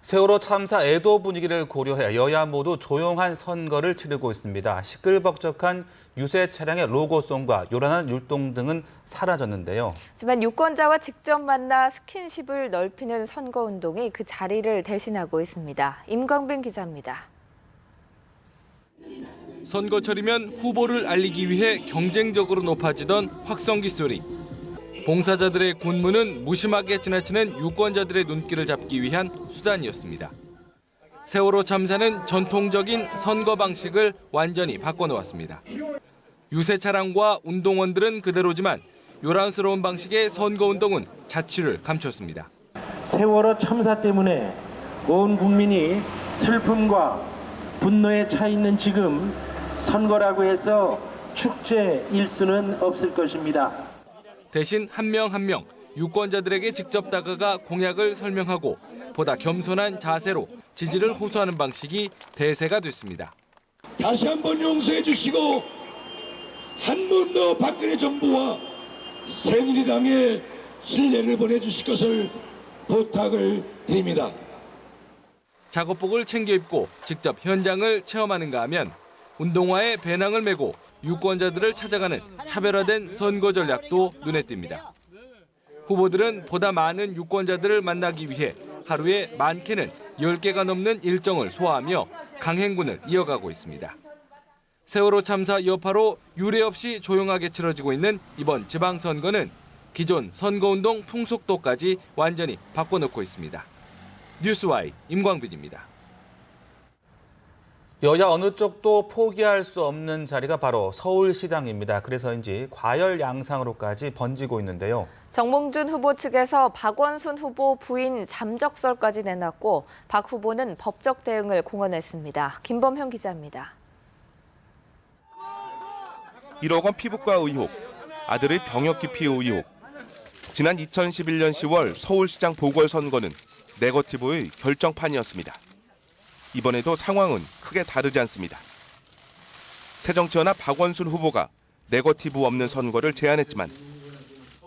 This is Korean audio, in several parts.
세월호 참사 애도 분위기를 고려해 여야 모두 조용한 선거를 치르고 있습니다. 시끌벅적한 유세 차량의 로고송과 요란한 율동 등은 사라졌는데요. 하지만 유권자와 직접 만나 스킨십을 넓히는 선거운동이 그 자리를 대신하고 있습니다. 임광빈 기자입니다. 선거철이면 후보를 알리기 위해 경쟁적으로 높아지던 확성기 소리. 봉사자들의 군무는 무심하게 지나치는 유권자들의 눈길을 잡기 위한 수단이었습니다. 세월호 참사는 전통적인 선거 방식을 완전히 바꿔놓았습니다. 유세 차량과 운동원들은 그대로지만 요란스러운 방식의 선거운동은 자취를 감췄습니다. 세월호 참사 때문에 온 국민이 슬픔과 분노에 차 있는 지금 선거라고 해서 축제일 수는 없을 것입니다. 대신 한 명 한 명 유권자들에게 직접 다가가 공약을 설명하고 보다 겸손한 자세로 지지를 호소하는 방식이 대세가 됐습니다. 다시 한번 용서해 주시고 한 번 더 박근혜 정부와 새누리당에 신뢰를 보내주실 것을 부탁을 드립니다. 작업복을 챙겨 입고 직접 현장을 체험하는가 하면 운동화에 배낭을 메고 유권자들을 찾아가는 차별화된 선거 전략도 눈에 띕니다. 후보들은 보다 많은 유권자들을 만나기 위해 하루에 많게는 10개가 넘는 일정을 소화하며 강행군을 이어가고 있습니다. 세월호 참사 여파로 유례 없이 조용하게 치러지고 있는 이번 지방선거는 기존 선거운동 풍속도까지 완전히 바꿔놓고 있습니다. 뉴스와이 임광빈입니다. 여야 어느 쪽도 포기할 수 없는 자리가 바로 서울시장입니다. 그래서인지 과열 양상으로까지 번지고 있는데요. 정몽준 후보 측에서 박원순 후보 부인 잠적설까지 내놨고 박 후보는 법적 대응을 공언했습니다. 김범형 기자입니다. 1억 원 피부과 의혹, 아들의 병역 기피 의혹. 지난 2011년 10월 서울시장 보궐선거는 네거티브의 결정판이었습니다. 이번에도 상황은 크게 다르지 않습니다. 새정치연합 박원순 후보가 네거티브 없는 선거를 제안했지만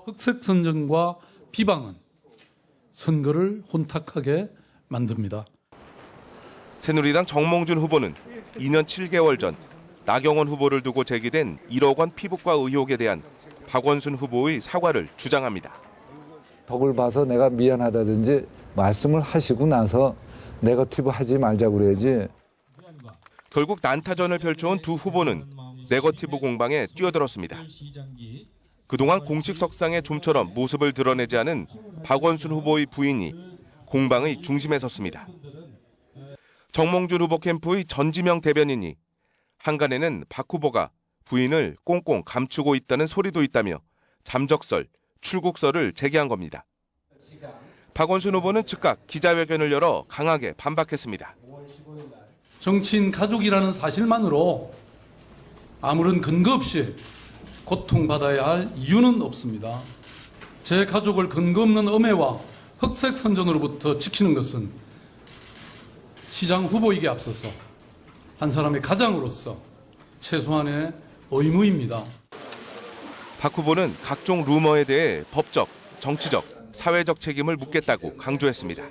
흑색 선전과 비방은 선거를 혼탁하게 만듭니다. 새누리당 정몽준 후보는 2년 7개월 전 나경원 후보를 두고 제기된 1억 원 피부과 의혹에 대한 박원순 후보의 사과를 주장합니다. 덕을 봐서 내가 미안하다든지 말씀을 하시고 나서 네거티브 하지 말자고 그래야지. 결국 난타전을 펼쳐온 두 후보는 네거티브 공방에 뛰어들었습니다. 그동안 공식 석상에 좀처럼 모습을 드러내지 않은 박원순 후보의 부인이 공방의 중심에 섰습니다. 정몽준 후보 캠프의 전지명 대변인이 한간에는 박 후보가 부인을 꽁꽁 감추고 있다는 소리도 있다며 잠적설, 출국설을 제기한 겁니다. 박원순 후보는 즉각 기자회견을 열어 강하게 반박했습니다. 정치인 가족이라는 사실만으로 아무런 근거 없이 고통받아야 할 이유는 없습니다. 제 가족을 근거 없는 음해와 흑색 선전으로부터 지키는 것은 시장 후보이기에 앞서서 한 사람의 가장으로서 최소한의 의무입니다. 박 후보는 각종 루머에 대해 법적, 정치적, 사회적 책임을 묻겠다고 강조했습니다.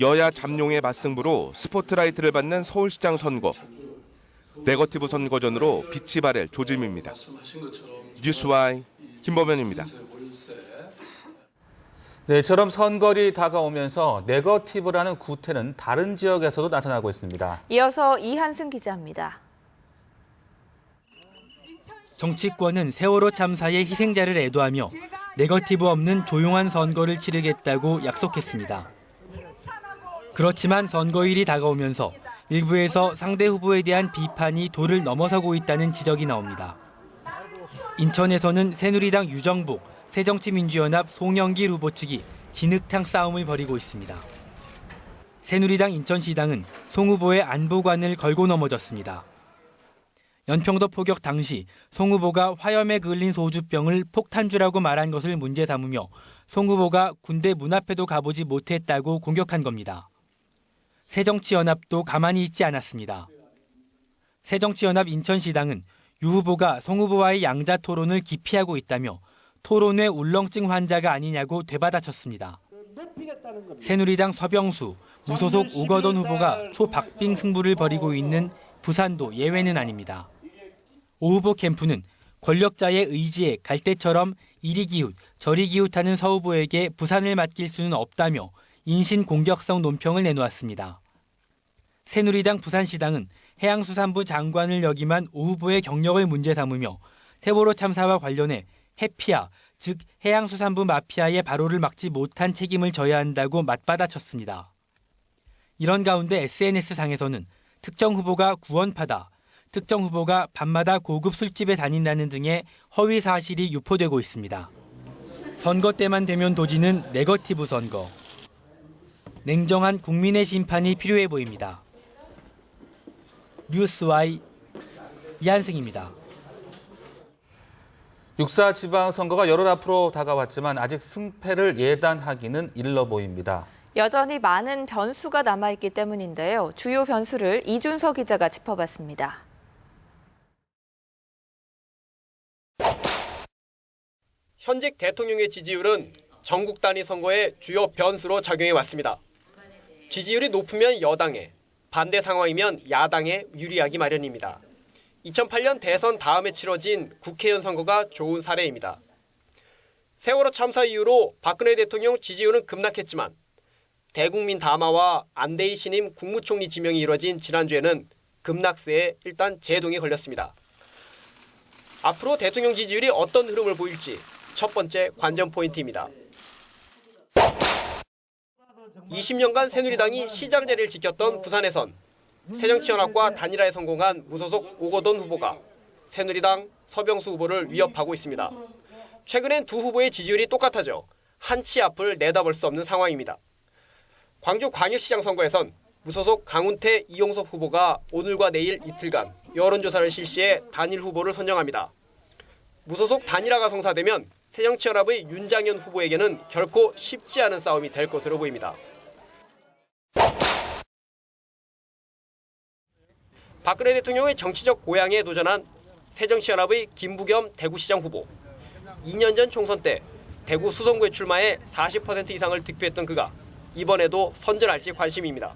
여야 잠룡의 맞승부로 스포트라이트를 받는 서울시장 선거. 네거티브 선거전으로 빛이 발할 조짐입니다. 뉴스와이 김범현입니다. 네, 처럼 선거일이 다가오면서 네거티브라는 구태는 다른 지역에서도 나타나고 있습니다. 이어서 이한승 기자입니다. 정치권은 세월호 참사의 희생자를 애도하며 네거티브 없는 조용한 선거를 치르겠다고 약속했습니다. 그렇지만 선거일이 다가오면서 일부에서 상대 후보에 대한 비판이 도를 넘어서고 있다는 지적이 나옵니다. 인천에서는 새누리당 유정복, 새정치민주연합 송영길 후보 측이 진흙탕 싸움을 벌이고 있습니다. 새누리당 인천시당은 송 후보의 안보관을 걸고 넘어졌습니다. 연평도 포격 당시 송 후보가 화염에 그을린 소주병을 폭탄주라고 말한 것을 문제 삼으며 송 후보가 군대 문 앞에도 가보지 못했다고 공격한 겁니다. 새정치연합도 가만히 있지 않았습니다. 새정치연합 인천시당은 유 후보가 송 후보와의 양자 토론을 기피하고 있다며 토론회 울렁증 환자가 아니냐고 되받아쳤습니다. 새누리당 서병수, 무소속 우거돈 후보가 초박빙 승부를 벌이고 있는 부산도 예외는 아닙니다. 오 후보 캠프는 권력자의 의지에 갈대처럼 이리 기웃 저리 기웃하는 서 후보에게 부산을 맡길 수는 없다며 인신 공격성 논평을 내놓았습니다. 새누리당 부산시당은 해양수산부 장관을 역임한 오 후보의 경력을 문제 삼으며 세월호 참사와 관련해 해피아, 즉 해양수산부 마피아의 발호를 막지 못한 책임을 져야 한다고 맞받아쳤습니다. 이런 가운데 SNS상에서는 특정 후보가 구원파다, 특정 후보가 밤마다 고급 술집에 다닌다는 등의 허위 사실이 유포되고 있습니다. 선거 때만 되면 도지는 네거티브 선거. 냉정한 국민의 심판이 필요해 보입니다. 뉴스와이 이한승입니다. 6.4 지방선거가 열흘 앞으로 다가왔지만 아직 승패를 예단하기는 일러 보입니다. 여전히 많은 변수가 남아있기 때문인데요. 주요 변수를 이준서 기자가 짚어봤습니다. 현직 대통령의 지지율은 전국 단위 선거의 주요 변수로 작용해 왔습니다. 지지율이 높으면 여당에, 반대 상황이면 야당에 유리하기 마련입니다. 2008년 대선 다음에 치러진 국회의원 선거가 좋은 사례입니다. 세월호 참사 이후로 박근혜 대통령 지지율은 급락했지만 대국민 담화와 안대희 신임 국무총리 지명이 이뤄진 지난주에는 급락세에 일단 제동이 걸렸습니다. 앞으로 대통령 지지율이 어떤 흐름을 보일지 첫 번째 관전 포인트입니다. 20년간 새누리당이 시장 자리를 지켰던 부산에선 새정치연합과 단일화에 성공한 무소속 오거돈 후보가 새누리당 서병수 후보를 위협하고 있습니다. 최근엔 두 후보의 지지율이 똑같아져 한 치 앞을 내다볼 수 없는 상황입니다. 광주 광역시장 선거에선 무소속 강훈태 이용섭 후보가 오늘과 내일 이틀간 여론조사를 실시해 단일 후보를 선정합니다. 무소속 단일화가 성사되면 새정치연합의 윤장현 후보에게는 결코 쉽지 않은 싸움이 될 것으로 보입니다. 박근혜 대통령의 정치적 고향에 도전한 새정치연합의 김부겸 대구시장 후보. 2년 전 총선 때 대구 수성구에 출마해 40% 이상을 득표했던 그가 이번에도 선전할지 관심입니다.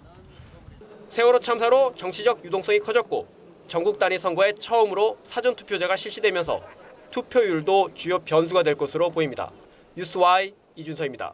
세월호 참사로 정치적 유동성이 커졌고 전국 단위 선거에 처음으로 사전투표제가 실시되면서 투표율도 주요 변수가 될 것으로 보입니다. 뉴스와이 이준서입니다.